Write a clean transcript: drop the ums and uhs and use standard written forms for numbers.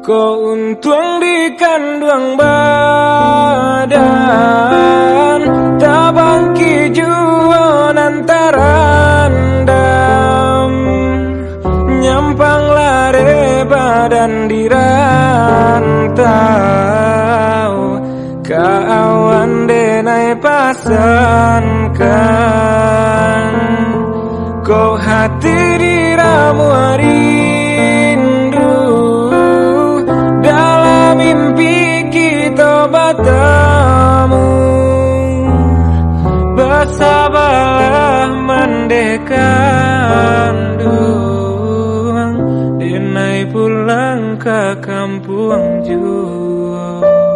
Kau untung dikandung badan, tabangki juon antarandam, nyampang lare badan dirantau, kawan denai pasankan, kau hati diramu rindu, dalam mimpi kita bertemu, bersabarlah mendekandung, denai pulang ke kampung jua.